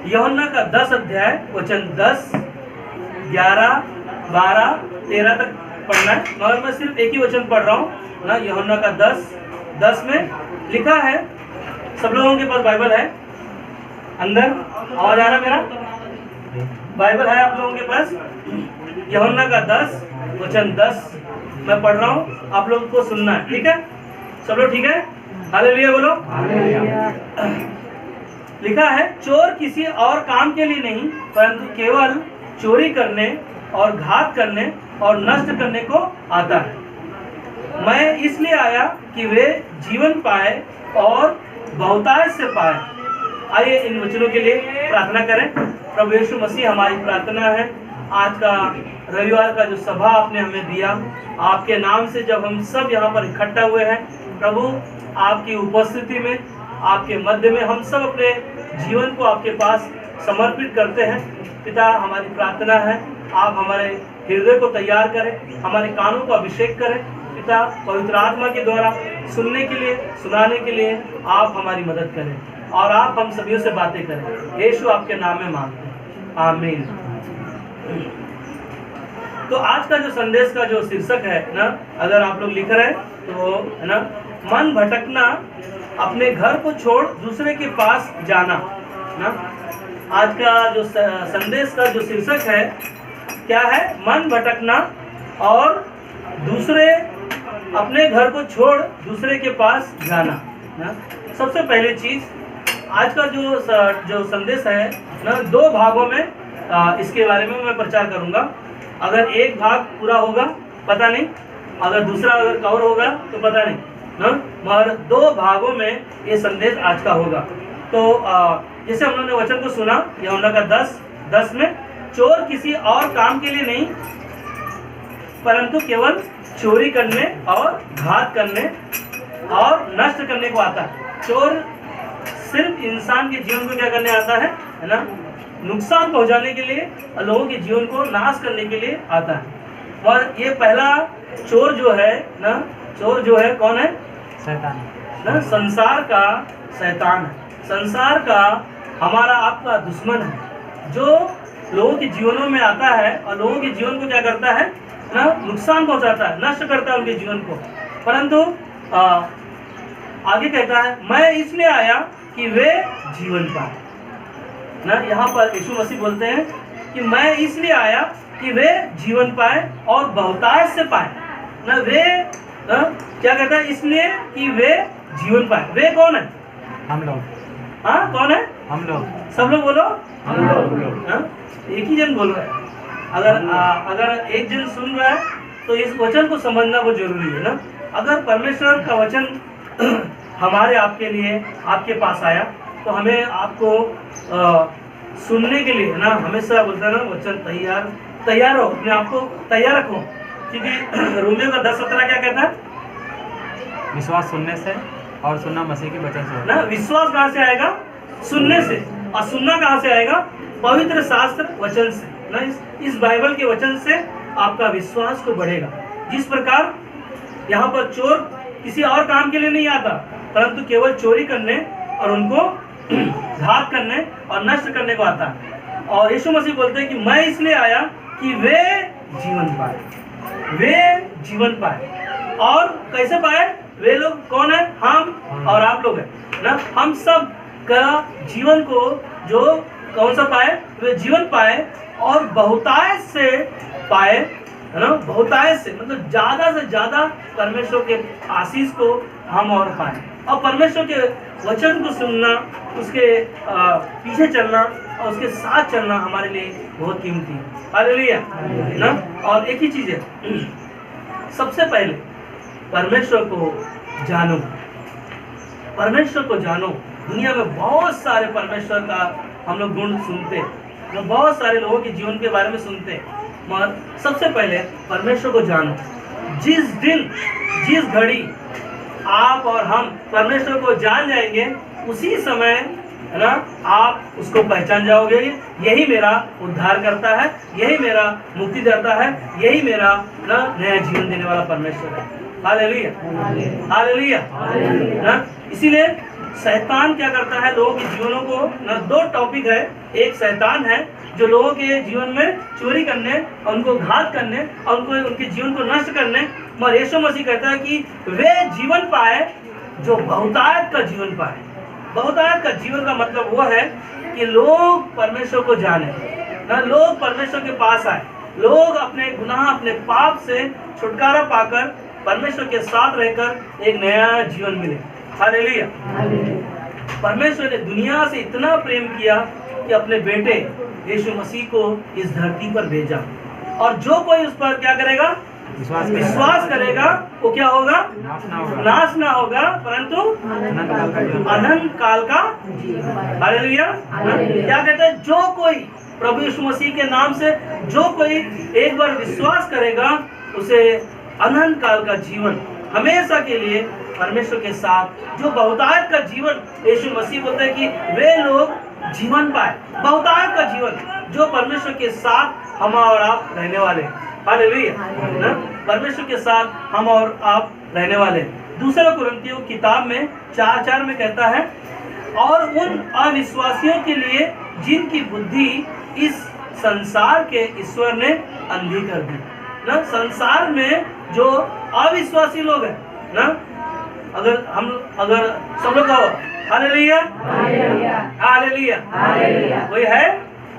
यूहन्ना का 10 अध्याय वचन 10, 11, 12, 13 तक पढ़ना है, मगर मैं सिर्फ एक ही वचन पढ़ रहा हूँ ना। यूहन्ना का 10 में लिखा है, सब लोगों के पास बाइबल है? अंदर आवाज आ रहा मेरा? बाइबल है आप लोगों के पास? यूहन्ना का 10 वचन 10 मैं पढ़ रहा हूँ, आप लोगों को सुनना है, ठीक है? सब लोग ठीक है? हालेलुया बोलो। लिखा है, चोर किसी और काम के लिए नहीं परंतु केवल चोरी करने और घात करने और नष्ट करने को आता है। मैं इसलिए आया कि वे जीवन पाए और बहुतायत से पाए। आइए इन वचनों के लिए प्रार्थना करें। प्रभु यीशु मसीह, हमारी प्रार्थना है आज का रविवार का जो सभा आपने हमें दिया, आपके नाम से जब हम सब यहाँ पर इकट्ठा हुए हैं प्रभु, आपकी उपस्थिति में, आपके मध्य में हम सब अपने जीवन को आपके पास समर्पित करते हैं। पिता, हमारी प्रार्थना है आप हमारे हृदय को तैयार करें, हमारे कानों को अभिषेक करें। पिता, पवित्र आत्मा के द्वारा सुनने के लिए, सुनाने के लिए आप हमारी मदद करें और आप हम सभी से बातें करें। यीशु आपके नाम में मांगते हैं, आमीन। तो आज का जो संदेश का जो शीर्षक है ना, अगर आप लोग लिख रहे हैं तो है ना, मन भटकना, अपने घर को छोड़ दूसरे के पास जाना ना। आज का जो संदेश का जो शीर्षक है क्या है? मन भटकना और दूसरे, अपने घर को छोड़ दूसरे के पास जाना ना। सबसे पहली चीज, आज का जो संदेश है ना, 2 भागों में इसके बारे में मैं प्रचार करूंगा। अगर एक भाग पूरा होगा पता नहीं, अगर दूसरा अगर कवर होगा तो पता नहीं ना, मगर 2 भागों में ये संदेश आज का होगा। तो जैसे हम लोगों ने वचन को सुना यूहन्ना का 10 में, चोर किसी और काम के लिए नहीं परंतु केवल चोरी करने और घात करने और नष्ट करने को आता है। चोर सिर्फ इंसान के जीवन को क्या करने आता है ना, नुकसान पहुंचाने के लिए, लोगों के जीवन को नाश करने के लिए आता है। और ये पहला चोर जो है ना, चोर जो है कौन है? शैतान ना, संसार का शैतान है। संसार का हमारा आपका दुश्मन है, जो लोगों के जीवनों में आता है और लोगों के जीवन को क्या करता है ना, नुकसान पहुंचाता है, नष्ट करता है उनके जीवन को। परंतु आगे कहता है, मैं इसलिए आया कि वे जीवन पाए ना। यहाँ पर यीशु मसीह बोलते हैं कि मैं इसलिए आया कि वे जीवन पाए और बहुतायत से पाए ना। वे क्या कहता है? इसलिए कि वे जीवन पाए। वे कौन है? हम लोग। हाँ, कौन है? हम लोग। सब लोग बोलो, हम लोग। एक ही जन बोल रहा है। अगर एक जन सुन रहा है तो इस वचन को समझना बहुत जरूरी है ना। अगर परमेश्वर का वचन हमारे आपके लिए, आपके पास आया तो हमें आपको सुनने के लिए ना, हमेशा बोलता है ना वचन तैयार हो, अपने आप को तैयार रखो। क्योंकि रोमियो का 10:17 क्या कहता है? विश्वास सुनने से और सुनना मसीह के वचन से ना। विश्वास कहाँ से आएगा? सुनने से। और सुनना कहाँ से आएगा? पवित्र शास्त्र वचन से ना। इस बाइबल के वचन से आपका विश्वास को बढ़ेगा। जिस प्रकार यहाँ पर चोर किसी और काम के लिए नहीं आता परंतु केवल चोरी करने और उनको घात करने और नष्ट करने को आता है। और यीशु मसीह बोलते हैं कि मैं इसलिए आया कि वे जीवन पाए। वे जीवन पाए। और कैसे पाए? वे लोग कौन है? हम और आप लोग हैं ना। हम सब का जीवन को जो कौन सा पाए? वे जीवन पाए और बहुतायत से पाए है ना। बहुतायत से मतलब ज्यादा से ज्यादा परमेश्वर के आशीष को हम और पाए। और परमेश्वर के वचन को सुनना, उसके पीछे चलना और उसके साथ चलना हमारे लिए बहुत कीमती है। हालेलुया ना। और एक ही चीज है, सबसे पहले परमेश्वर को जानो। परमेश्वर को जानो। दुनिया में बहुत सारे परमेश्वर का हम लोग गुण सुनते हैं, बहुत सारे लोगों के जीवन के बारे में सुनते हैं, मगर सबसे पहले परमेश्वर को जानो। जिस दिन, जिस घड़ी आप और हम परमेश्वर को जान जाएंगे, उसी समय है ना आप उसको पहचान जाओगे। यही मेरा उद्धार करता है, यही मेरा मुक्ति देता है, यही मेरा ना नया जीवन देने वाला परमेश्वर है। हालेलुया, हालेलुया ना। इसीलिए शैतान क्या करता है लोगों के जीवनों को ना, दो टॉपिक है। एक शैतान है जो लोगों के जीवन में चोरी करने और उनको घात करने और उनको उनके जीवन को नष्ट करने, मगर यीशु मसीह कहता है कि वे जीवन पाए जो बहुतायत का जीवन पाए। बहुतायत का जीवन का मतलब वो है कि लोग परमेश्वर को जाने ना, लोग परमेश्वर के पास आए, लोग अपने गुनाह अपने पाप से छुटकारा पाकर परमेश्वर के साथ रहकर एक नया जीवन मिले। हालेलुया। परमेश्वर ने दुनिया से इतना प्रेम किया कि अपने बेटे यीशु मसीह को इस धरती पर भेजा, और जो कोई उस पर क्या करेगा, विश्वास करेगा, वो क्या होगा, नाश ना होगा परंतु अनंत काल का। हालेलुया। क्या कहते हैं, जो कोई प्रभु यीशु मसीह के नाम से जो कोई एक बार विश्वास करेगा उसे अनंत काल का जीवन, हमेशा के लिए परमेश्वर के साथ, जो बहुतायत का जीवन यीशु मसीह बोलते हैं कि वे लोग जीवन पाए, बहुतायत का जीवन जो परमेश्वर के साथ हम और आप रहने वाले। हालेलुया। परमेश्वर के साथ हम और आप रहने वाले। दूसरा कुरिन्थियों किताब में 4:4 में कहता है, और उन अविश्वासियों के लिए जिनकी बुद्धि इस संसार के ईश्वर ने अंधी कर दी ना। संसार में जो अविश्वासी लोग हैं ना, अगर सब लोग कहो हालेलुया हालेलुया, वही है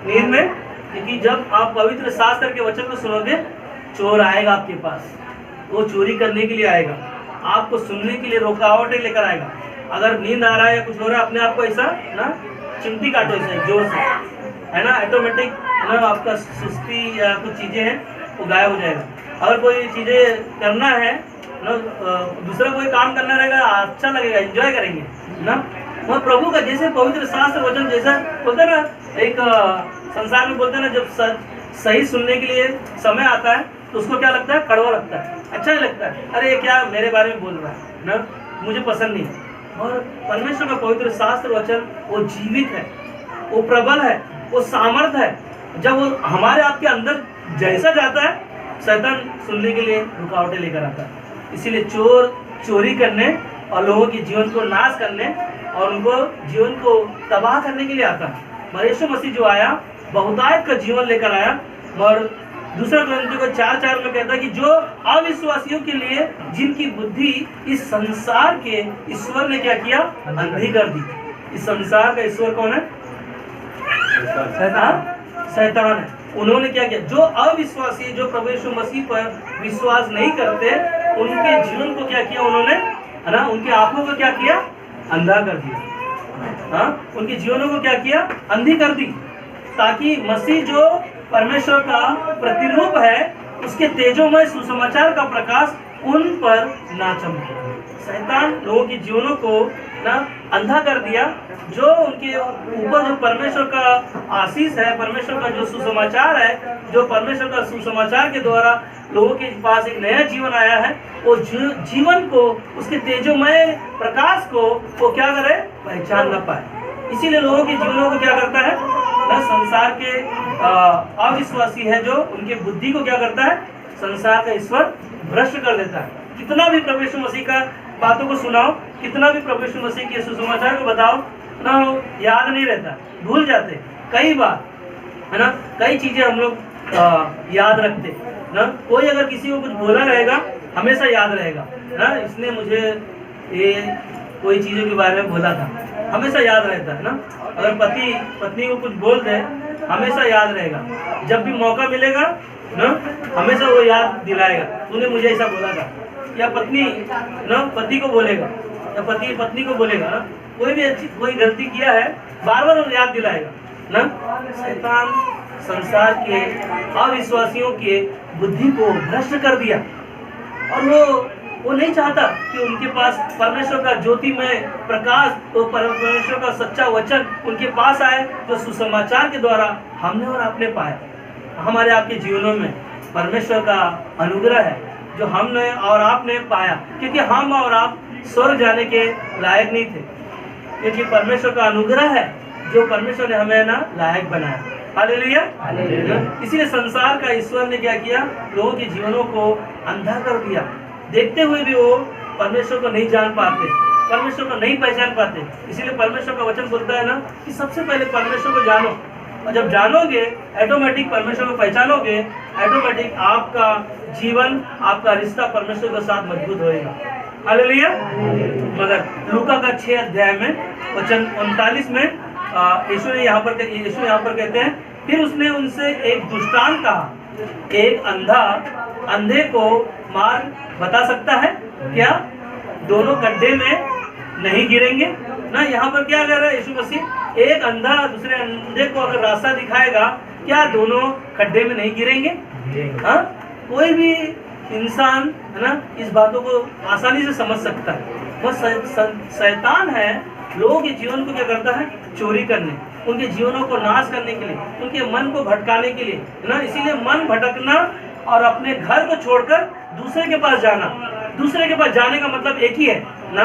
नींद में, क्योंकि जब आप पवित्र शास्त्र के वचन को सुनोगे, चोर आएगा आपके पास, वो चोरी करने के लिए आएगा, आपको सुनने के लिए रुकावटें लेकर आएगा। अगर नींद आ रहा है या कुछ हो रहा है, अपने आप को ऐसा ना चिमटी काटो ऐसे जोर से, है ना, ऑटोमेटिक ना आपका सुस्ती या कुछ चीजें हैं वो गायब हो जाएगा। अगर कोई चीजें करना है ना, दूसरा कोई काम करना रहेगा, अच्छा लगेगा, एंजॉय करेंगे ना। वह प्रभु का जैसे पवित्र शास्त्र वचन जैसा बोलते ना, एक संसार में बोलते ना, जब सही सुनने के लिए समय आता है तो उसको क्या लगता है, कड़वा लगता है, अच्छा नहीं लगता है, अरे ये क्या मेरे बारे में बोल रहा है ना, मुझे पसंद नहीं है। और परमेश्वर का पवित्र शास्त्र वचन वो जीवित है, वो प्रबल है, वो सामर्थ है। जब वो हमारे आपके अंदर जैसा जाता है, शैतान सुनने के लिए रुकावटें लेकर आता है। इसीलिए चोर चोरी करने और लोगों के जीवन को नाश करने और उनको जीवन को तबाह करने के लिए आता है। मगर यीशु मसीह जो आया, बहुतायत का जीवन लेकर आया। और दूसरा कुरिन्थियों को 4:4 में कहता है कि जो अविश्वासियों के लिए जिनकी बुद्धि इस संसार के ईश्वर ने क्या किया, अंधी कर दी। इस संसार का ईश्वर कौन है, शैतान है। उन्होंने क्या किया, जो अविश्वासी, जो प्रभु यीशु मसीह पर विश्वास नहीं करते, उनके जीवन को क्या किया उन्होंने, है ना, उनकी आंखों को क्या किया, अंधा कर दिया। हाँ, उनके जीवनों को क्या किया, अंधी कर दी, ताकि मसीह जो परमेश्वर का प्रतिरूप है, उसके तेजोमय सुसमाचार का प्रकाश उन पर ना चमके। शैतान लोगों के जीवनों को ना अंधा कर दिया। जो उनके ऊपर जो परमेश्वर का आशीष है, परमेश्वर का जो सुसमाचार है, जो परमेश्वर का सुसमाचार के द्वारा लोगों के पास एक नया जीवन आया है, वो जीवन को, उसके तेजोमय प्रकाश को वो क्या करे, पहचान न पाए। इसीलिए लोगों के जीवनों को क्या करता है ना, संसार के अविश्वासी है जो, उनके बुद्धि को क्या करता है, संसार का ईश्वर भ्रष्ट कर देता है। कितना भी प्रभु यीशु मसीह का बातों को सुनाओ, कितना भी प्रभु यीशु मसीह के सुसमाचार को बताओ ना, याद नहीं रहता, भूल जाते कई बार, है ना। कई चीजें हम लोग याद रखते ना। कोई अगर किसी को कुछ बोला रहेगा, हमेशा याद रहेगा ना, इसने मुझे ये कोई चीजों के बारे में बोला था, हमेशा याद रहता है ना। अगर पति पत्नी को कुछ बोल दे, हमेशा याद रहेगा। जब भी मौका मिलेगा ना, हमेशा वो याद दिलाएगा, तूने मुझे ऐसा बोला था। या पत्नी ना पति को बोलेगा, या पति पत्नी को बोलेगा ना, कोई भी अच्छी कोई गलती किया है, बार बार वो याद दिलाएगा ना। शैतान संसार के अविश्वासियों के बुद्धि को भ्रष्ट कर दिया, और वो नहीं चाहता कि उनके पास परमेश्वर का ज्योतिमय प्रकाश, तो परमेश्वर का सच्चा वचन उनके पास आए, जो सुसमाचार के द्वारा हमने और आपने पाया। हमारे आपके जीवनों में परमेश्वर का अनुग्रह है जो हमने और आपने पाया, क्योंकि हम और आप स्वर्ग जाने के लायक नहीं थे, क्योंकि परमेश्वर का अनुग्रह है जो परमेश्वर ने हमें ना लायक बनाया। हालेलुया। इसीलिए संसार का ईश्वर ने क्या किया, लोगों के जीवनों को अंधा कर दिया। देखते हुए भी वो परमेश्वर को नहीं जान पाते, परमेश्वर को नहीं पहचान पाते। इसीलिए परमेश्वर का वचन बोलता है ना कि सबसे पहले परमेश्वर को जानो, और जब जानोगे ऑटोमेटिक परमेश्वर को पहचानोगे, ऑटोमेटिक आपका जीवन, आपका रिश्ता परमेश्वर के साथ मजबूत होएगा। हालेलुया। मगर लूका का 6 अध्याय में वचन 39 में यीशु यहाँ पर कहते हैं, फिर उसने उनसे एक दृष्टांत कहा, एक अंधा अंधे को मार्ग बता सकता है क्या? दोनों गड्ढे में नहीं गिरेंगे ना। यहाँ पर क्या कह रहा है यीशु मसीह? एक अंधा दूसरे अंधे को अगर रास्ता दिखाएगा, क्या दोनों खड्डे में नहीं गिरेंगे? हाँ, कोई भी इंसान है ना इस बातों को आसानी से समझ सकता है। वह शैतान है, लोगों के जीवन को क्या करता है? चोरी करने, उनके जीवनों को नाश करने के लिए, उनके मन को भटकाने के लिए, है ना। इसीलिए मन भटकना और अपने घर को छोड़कर दूसरे के पास जाना, दूसरे के पास जाने का मतलब एक ही है ना।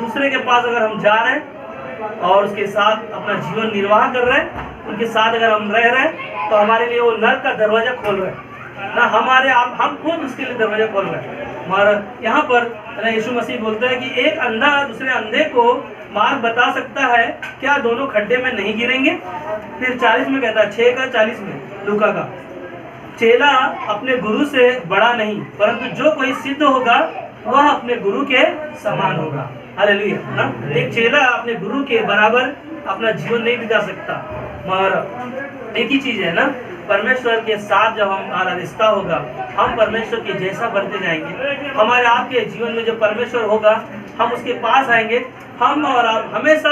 दूसरे के पास अगर हम जा रहे हैं और उसके साथ अपना जीवन निर्वाह कर रहे हैं, उनके साथ अगर हम रह रहे हैं, तो हमारे लिए वो नर्क का दरवाजा खोल रहे हैं ना। हमारे आप हम खुद उसके लिए दरवाजा खोल रहे हैं। हमारा यहाँ पर यीशु मसीह बोलते हैं कि एक अंधा दूसरे अंधे को मार्ग बता सकता है, क्या दोनों खड्डे में नहीं गिरेंगे? फिर 40 में कहता है, 6 का 40 में लूका का, चेला अपने गुरु से बड़ा नहीं, परंतु जो कोई सिद्ध होगा वह अपने गुरु के समान होगा। हालेलुया। एक चेला अपने गुरु के बराबर अपना जीवन नहीं बिता सकता। मगर एक ही चीज है ना, परमेश्वर के साथ जब हमारा रिश्ता होगा, हम परमेश्वर के जैसा बनते जाएंगे। हमारे आपके जीवन में जो परमेश्वर होगा, हम उसके पास आएंगे। हम और आप हमेशा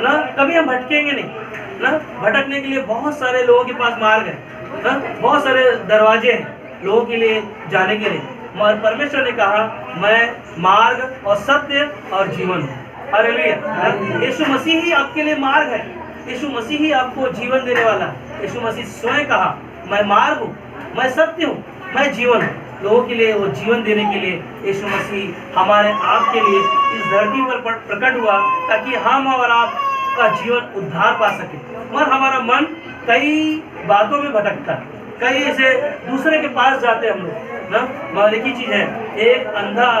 ना कभी हम भटकेंगे नहीं ना। भटकने के लिए बहुत सारे लोगों के पास मार्ग है ना, बहुत सारे दरवाजे हैं लोगों के लिए जाने के लिए। मगर परमेश्वर ने कहा, मैं मार्ग और सत्य और जीवन हूँ। हालेलुया। यीशु मसीह ही आपके लिए मार्ग है, यीशु मसीह ही आपको जीवन देने वाला है। यीशु मसीह स्वयं कहा, मैं मार्ग हूँ, मैं सत्य हूँ, मैं जीवन हूँ। लोगों के लिए वो जीवन देने के लिए यीशु मसीह हमारे आप के लिए इस धरती पर प्रकट हुआ, ताकि हम और आप का जीवन उद्धार पा सके। मगर हमारा मन कई बातों में भटकता है, कई ऐसे दूसरे के पास जाते हैं हम लोग ना। मगर एक ही चीज़ है, एक अंधा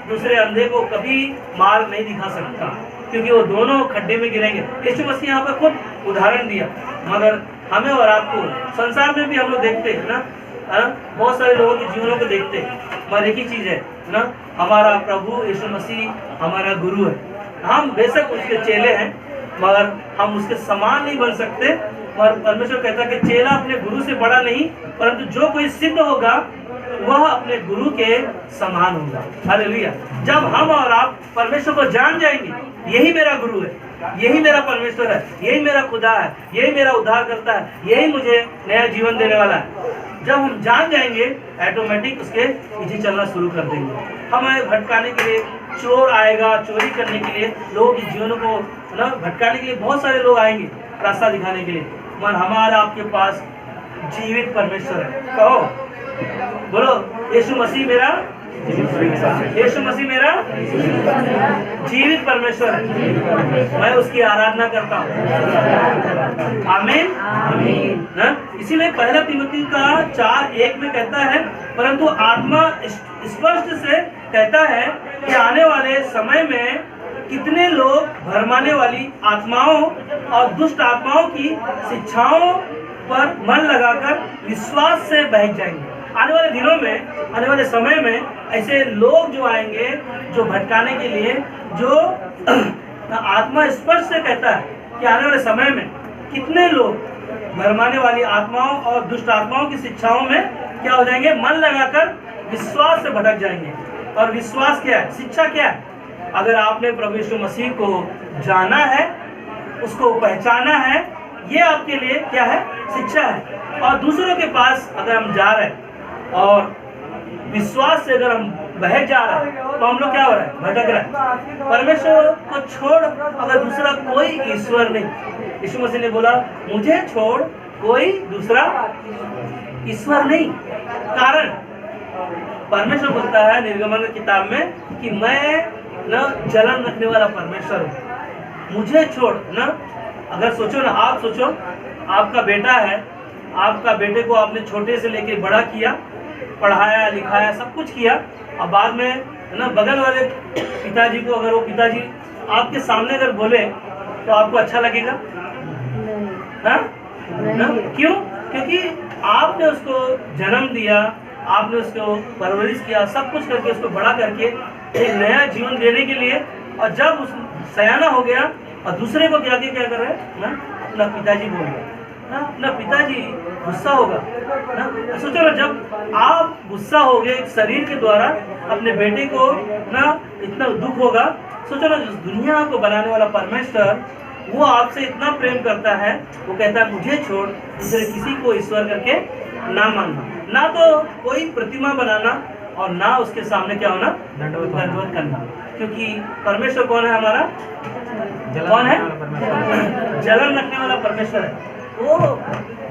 दूसरे अंधे को कभी मार्ग नहीं दिखा सकता, क्योंकि वो दोनों खड्डे में गिरेंगे। यीशु मसीह यहाँ पर खुद उदाहरण दिया। मगर हमें और आपको संसार में भी हम लोग देखते हैं ना, बहुत सारे लोगों के जीवनों को देखते हैं। मगर एक ही चीज़ है ना, हमारा प्रभु यीशु मसीह हमारा गुरु है। हम बेशक उसके चेले हैं, मगर हम उसके समान नहीं बन सकते। और परमेश्वर कहता है कि चेला अपने गुरु से बड़ा नहीं, परंतु जो कोई सिद्ध होगा वह अपने गुरु के समान होगा। हालेलुया। जब हम और आप परमेश्वर को जान जाएंगे, यही मेरा गुरु है, यही मेरा परमेश्वर है, यही मेरा खुदा है, यही मेरा उद्धार करता है, यही मुझे नया जीवन देने वाला है, जब हम जान जाएंगे, ऑटोमेटिक उसके पीछे चलना शुरू कर देंगे। हमें भटकाने के लिए चोर आएगा, चोरी करने के लिए, लोगों के जीवनों को ना भटकाने के लिए बहुत सारे लोग आएंगे रास्ता दिखाने के लिए। मगर हमारा आपके पास जीवित परमेश्वर है। कहो, बोलो, यीशु मसीह मेरा, यीशु मसीह मेरा जीवित परमेश्वर है। मैं उसकी आराधना करता हूँ। आमीन। ना, इसीलिए 1 तीमुथियुस का 4:1 में कहता है, परंतु आत्मा स्पष्ट से कहता है कि आने वाले समय में कितने लोग भरमाने वाली आत्माओं और दुष्ट आत्माओं की शिक्षाओं पर मन लगाकर विश्वास से बहक जाएंगे। आने वाले दिनों में, आने वाले समय में ऐसे लोग जो आएंगे, जो भटकाने के लिए, जो आत्मा स्पष्ट से कहता है कि आने वाले समय में कितने लोग भरमाने वाली आत्माओं और दुष्ट आत्माओं की शिक्षाओं में क्या हो जाएंगे? मन लगाकर विश्वास से भटक जाएंगे। और विश्वास क्या है? शिक्षा क्या है? अगर आपने प्रभु यीशु मसीह को जाना है, उसको पहचाना है, ये आपके लिए क्या है? शिक्षा है। और दूसरों के पास अगर हम जा रहे हैं और विश्वास से अगर हम बह जा रहे हैं, तो हम लोग क्या हो रहा है? भटक रहे हैं। परमेश्वर को छोड़ अगर दूसरा कोई ईश्वर नहीं। यीशु मसीह ने बोला, मुझे छोड़ कोई दूसरा ईश्वर नहीं। कारण परमेश्वर बोलता है निर्गमन की किताब में कि मैं न जलन रखने वाला परमेश्वर हूँ। मुझे छोड़ ना, अगर सोचो ना, आप सोचो, आपका बेटा है, आपका बेटे को आपने छोटे से लेके बड़ा किया, पढ़ाया लिखाया, सब कुछ किया, और बाद में ना बगल वाले पिताजी को, अगर वो पिताजी आपके सामने अगर बोले तो आपको अच्छा लगेगा? हाँ? ना? क्यों? क्योंकि आपने उसको जन्म दिया, आपने उसको परवरिश किया, सब कुछ करके उसको बड़ा करके एक नया जीवन देने के लिए, और जब उस सयाना हो गया और दूसरे को क्या कर रहे हैं ना, अपना पिताजी बोल रहे ना, अपना पिताजी गुस्सा होगा ना। सोचो ना, जब आप गुस्सा हो गए एक शरीर के द्वारा अपने बेटे को ना, इतना दुख होगा। सोचो ना, दुनिया को बनाने वाला परमेश्वर वो आपसे इतना प्रेम करता है, वो कहता है मुझे छोड़ दूसरे किसी को ईश्वर करके ना मानना, ना तो कोई प्रतिमा बनाना और ना उसके सामने क्या होना, दंडवत करना। क्योंकि परमेश्वर कौन है हमारा? कौन है? जलन रखने वाला परमेश्वर है। वो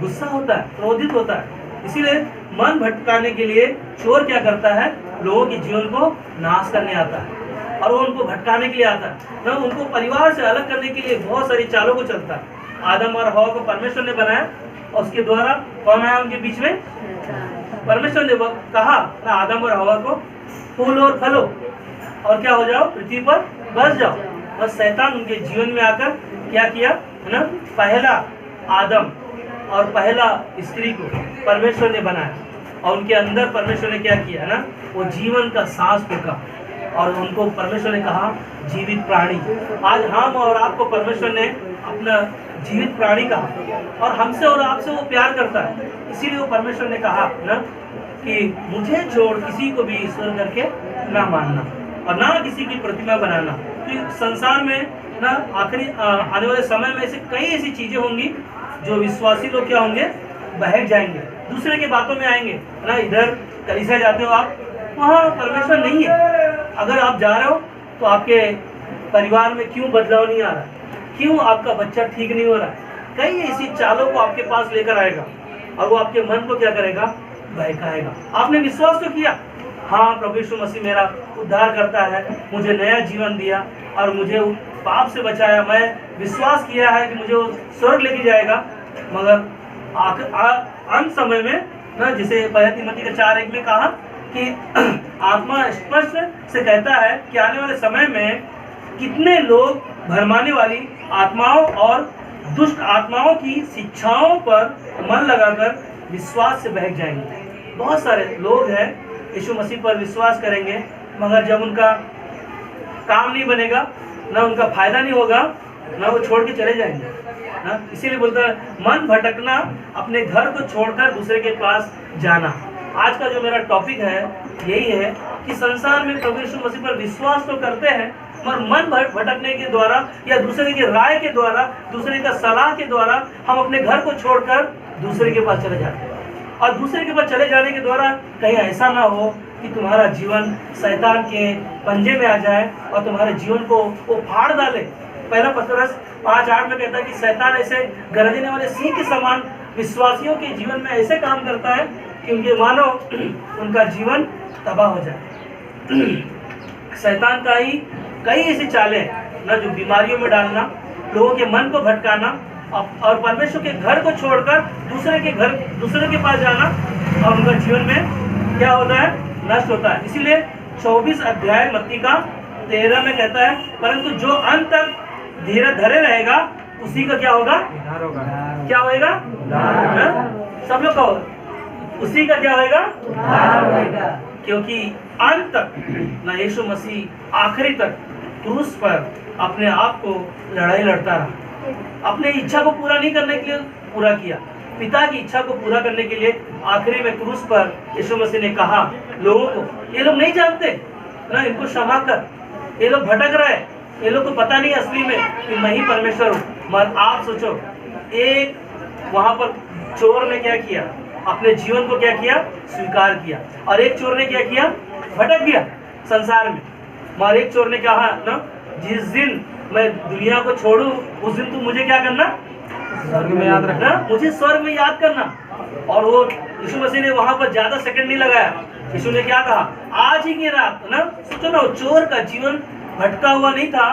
गुस्सा होता है, क्रोधित होता है। इसीलिए मन भटकाने के लिए चोर क्या करता है, लोगों के जीवन को नाश करने आता है, और वो उनको भटकाने के लिए आता है ना, उनको परिवार से अलग करने के लिए बहुत सारी चालों को चलता है। आदम और हवा को परमेश्वर ने बनाया, और उसके द्वारा कौन आया उनके बीच में? परमेश्वर ने कहा ना आदम और हवा को फूल और फलो और क्या हो जाओ, पृथ्वी पर बस जाओ। और शैतान उनके जीवन में आकर क्या किया है ना, पहला आदम और पहला स्त्री को परमेश्वर ने बनाया, और उनके अंदर परमेश्वर ने क्या किया है ना, वो जीवन का सांस फूंका, और उनको परमेश्वर ने कहा जीवित प्राणी। आज हम और आपको परमेश्वर ने अपना जीवित प्राणी कहा, और हमसे और आपसे वो प्यार करता है। इसीलिए वो परमेश्वर ने कहा ना कि मुझे छोड़ किसी को भी ईश्वर करके ना मानना, और ना किसी की प्रतिमा बनाना। तो संसार में ना आखिरी आने वाले समय में ऐसे कई ऐसी चीजें होंगी जो विश्वासी लोग क्या होंगे, बहक जाएंगे, दूसरे की बातों में आएंगे ना। इधर कलीसिया जाते हो आप, वहाँ परमेश्वर नहीं है। अगर आप जा रहे हो तो आपके परिवार में क्यों बदलाव नहीं आ रहा, क्यों आपका बच्चा ठीक नहीं हो रहा है, कई ऐसी चालों को आपके पास लेकर आएगा, और वो आपके मन को क्या करेगा, बहकाएगा। आपने विश्वास तो किया, हाँ प्रभु यीशु मसीह मेरा उद्धार करता है, मुझे नया जीवन दिया और मुझे पाप से बचाया, मैं विश्वास किया है कि मुझे वो स्वर्ग लेके जाएगा। मगर अंत समय में ना, जिसे पहला तिमोथी के 4:1 में कहा कि आत्मा स्पष्ट से कहता है कि आने वाले समय में कितने लोग भरमाने वाली आत्माओं और दुष्ट आत्माओं की शिक्षाओं पर मन लगाकर विश्वास से बहक जाएंगे। बहुत सारे लोग हैं यीशु मसीह पर विश्वास करेंगे, मगर जब उनका काम नहीं बनेगा, ना उनका फायदा नहीं होगा, ना वो छोड़ के चले जाएंगे ना। इसीलिए बोलता है मन भटकना, अपने घर को छोड़कर दूसरे के पास जाना। आज का जो मेरा टॉपिक है यही है कि संसार में प्रभु यीशु मसीह पर विश्वास तो करते हैं, मगर मन भटकने के द्वारा या दूसरे की राय के द्वारा, दूसरे का सलाह के द्वारा हम अपने घर को छोड़कर दूसरे के पास चले जाते हैं। और दूसरे के पास चले जाने के द्वारा कहीं ऐसा ना हो कि तुम्हारा जीवन शैतान के पंजे में आ जाए और तुम्हारे जीवन को वो फाड़ डाले। पहला पतरस 5:8 में कहता है कि शैतान ऐसे गरजने वाले सिंह के समान विश्वासियों के जीवन में ऐसे काम करता है कि उनके मानो उनका जीवन तबाह हो जाए। शैतान का ही कई ऐसी चालें हैं ना, जो बीमारियों में डालना, लोगों के मन को भटकाना, और परमेश्वर के घर को छोड़कर दूसरे के पास जाना, और उनका जीवन में क्या होता है, नष्ट होता है। इसीलिए 24 अध्याय मत्ती का 13 में कहता है, परंतु जो अंत तक धीरे धरे रहेगा उसी का क्या होगा, क्या होएगा, सब लोग कहो, उसी का क्या होएगा, क्योंकि अंत तक ना यीशु मसीह आखिरी तक क्रूस पर अपने आप को लड़ाई लड़ता रहा, अपने इच्छा को पूरा नहीं करने के लिए पूरा किया, पिता की इच्छा को पूरा करने के लिए आखिरी में क्रूस पर यीशु मसीह ने कहा लोगों को, ये लोग नहीं जानते ना, इनको क्षमा कर, ये लोग भटक रहे, ये लोग को पता नहीं असली में कि मैं ही परमेश्वर हूँ। मगर आप सोचो, एक वहां पर चोर ने क्या किया, अपने जीवन को क्या किया, स्वीकार किया, और एक चोर ने क्या किया, भटक गया संसार में। मगर एक चोर ने कहा ना, जिस दिन मैं दुनिया को छोड़ू उस दिन तू मुझे क्या करना, स्वर्ग में याद रखना, मुझे स्वर्ग में याद करना। और वो यीशु मसीह ने वहां पर ज्यादा सेकंड नहीं लगाया, यीशु ने क्या कहा, आज ही की रात ना। सोचो ना, चोर का जीवन भटका हुआ नहीं था,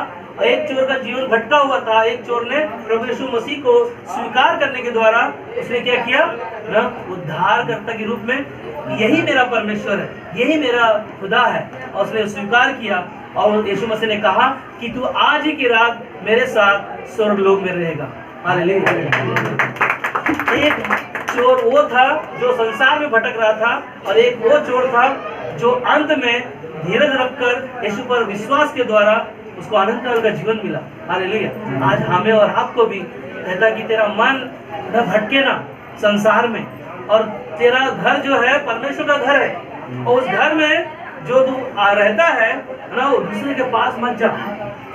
एक चोर का जीवन भटका हुआ था। एक चोर ने प्रभु यीशु मसीह को स्वीकार करने के द्वारा उसने क्या किया ना, उद्धारकर्ता के रूप में, यही मेरा परमेश्वर है, यही मेरा खुदा है, और उसने स्वीकार किया और यीशु मसीह ने कहा कि तू आज ही की रात मेरे साथ स्वर्गलोक में रहेगा। हालेलुया। एक चोर वो था जो संसार में भटक रहा था, और एक वो चोर था जो अंत में धीरज रखकर यीशु पर विश्वास के द्वारा उसको अनंत काल का जीवन मिला। हालेलुया। आज हमें और आपको भी कहता कि तेरा मन न भटके ना संसार में, और तेरा घर जो है परमेश्वर का घर है, और उस घर में जो तू रहता है ना, वो दूसरे के पास मत जा।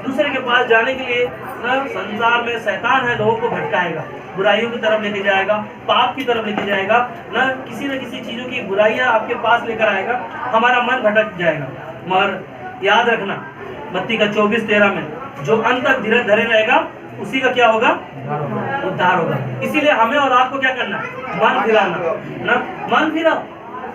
दूसरे के पास जाने के लिए ना संसार में शैतान है, लोगों को भटकाएगा, बुराइयों की तरफ लेके जाएगा, पाप की तरफ लेके जाएगा, ना किसी चीजों की बुराइयां आपके पास लेकर आएगा, हमारा मन भटक जाएगा। मगर याद रखना मत्ती का 24:13 में जो अंत तक धीरज धरे रहेगा उसी का क्या होगा? उद्धार होगा। इसीलिए हमें और आपको क्या करना है? मन फिराना ना, मन फिराओ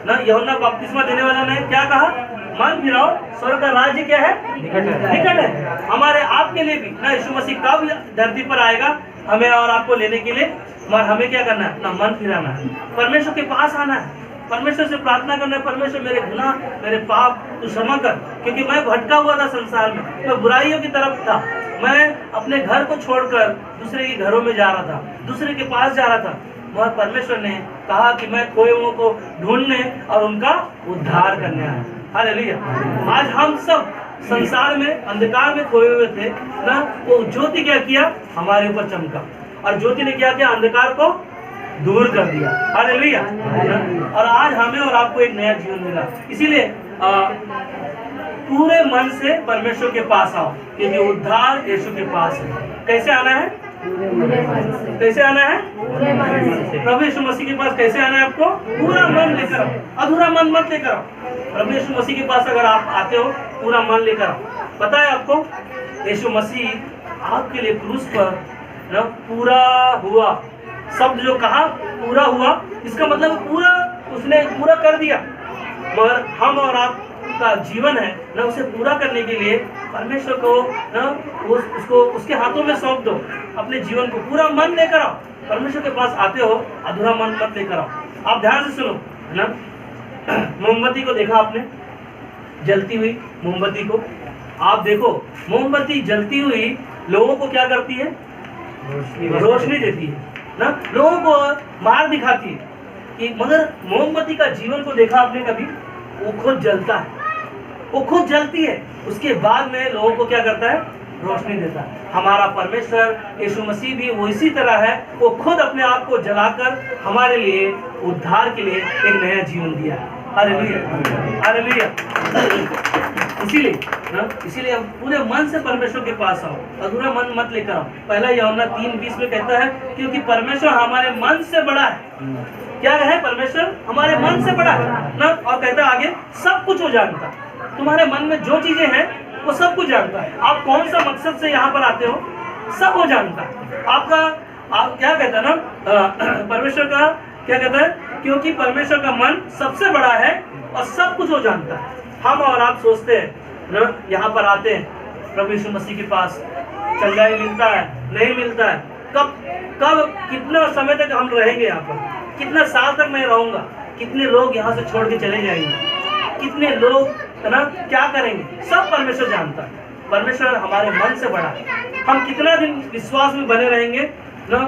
ना। यूहन्ना बपतिस्मा देने वाला ने क्या कहा? मन फिराओ, स्वर्ग का राज्य क्या है? निकट है। हमारे आपके लिए भी ना यीशु मसीह कब धरती पर आएगा हमें और आपको लेने के लिए, मगर हमें क्या करना है? ना मन फिराना है, परमेश्वर के पास आना है, परमेश्वर से प्रार्थना करना है, परमेश्वर मेरे गुनाह मेरे पाप तू क्षमा कर, क्योंकि मैं भटका हुआ था संसार में, मैं बुराइयों की तरफ था, मैं अपने घर को छोड़कर दूसरे के घरों में जा रहा था, दूसरे के पास जा रहा था, मगर परमेश्वर ने कहा कि मैं खोए हुओं को ढूंढने और उनका उद्धार करने आया। हालेलुया। आज हम सब संसार में अंधकार में खोए हुए थे ना, वो ज्योति क्या किया? हमारे ऊपर चमका, और ज्योति ने क्या किया? अंधकार को दूर कर दिया। हालेलुया। और आज हमें और आपको एक नया जीवन मिला। इसीलिए पूरे मन से परमेश्वर के पास आओ, क्योंकि उद्धार यीशु के पास है। कैसे आना है? कैसे आना है? प्रभु यीशु मसीह के पास कैसे आना है आपको? पूरा मन लेकर आओ, अधूरा मन मत लेकर आओ। प्रभु यीशु मसीह के पास अगर आप आते हो पूरा मन लेकर आओ। पता है आपको यीशु मसीह आपके लिए क्रूस पर ना पूरा हुआ, शब्द जो कहा पूरा हुआ, इसका मतलब पूरा उसने पूरा कर दिया। मगर हम और आप का जीवन है ना, उसे पूरा करने के लिए परमेश्वर को ना उसको उसके हाथों में सौंप दो। अपने जीवन को पूरा मन लेकर आओ। परमेश्वर के पास आते हो अधूरा मन मत लेकर आओ। आप ध्यान से सुनो ना, मोमबत्ती को देखा आपने? जलती हुई मोमबत्ती को आप देखो, मोमबत्ती जलती हुई लोगों को क्या करती है? रोशनी देती है ना, लोगों को मार दिखाती है कि, मगर मोमबत्ती का जीवन को देखा आपने कभी? वो खुद जलता है, वो खुद जलती है, उसके बाद में लोगों को क्या करता है? रोशनी देता है। हमारा परमेश्वर यीशु मसीह भी वो इसी तरह है, वो खुद अपने आप को जलाकर हमारे लिए उद्धार के लिए एक नया जीवन दिया है। Hallelujah, hallelujah. इसीलिए हम पूरे मन से परमेश्वर के पास आओ, अधूरा मन मत लेकर आओ। पहला यूहन्ना 3:20 में कहता है, क्योंकि परमेश्वर हमारे मन से बड़ा है। क्या है? परमेश्वर हमारे मन से बड़ा है ना, और कहता है आगे सब कुछ वो जानता है। तुम्हारे मन में जो चीजें हैं वो सब कुछ जानता है। आप कौन सा मकसद से यहाँ पर आते हो सब वो जानता है। आपका आप क्या कहता है ना, परमेश्वर का क्या कहता है? क्योंकि परमेश्वर का मन सबसे बड़ा है और सब कुछ वो जानता है। हम और आप सोचते हैं ना, यहाँ पर आते हैं प्रभु यीशु मसीह के पास, चंगाई मिलता है नहीं मिलता है, कब कितना समय तक हम रहेंगे यहाँ पर, कितना साल तक मैं रहूंगा, कितने लोग यहाँ से छोड़ के चले जाएंगे, कितने लोग है ना क्या करेंगे, सब परमेश्वर जानता है। परमेश्वर हमारे मन से बड़ा है। हम कितना दिन विश्वास में बने रहेंगे ना,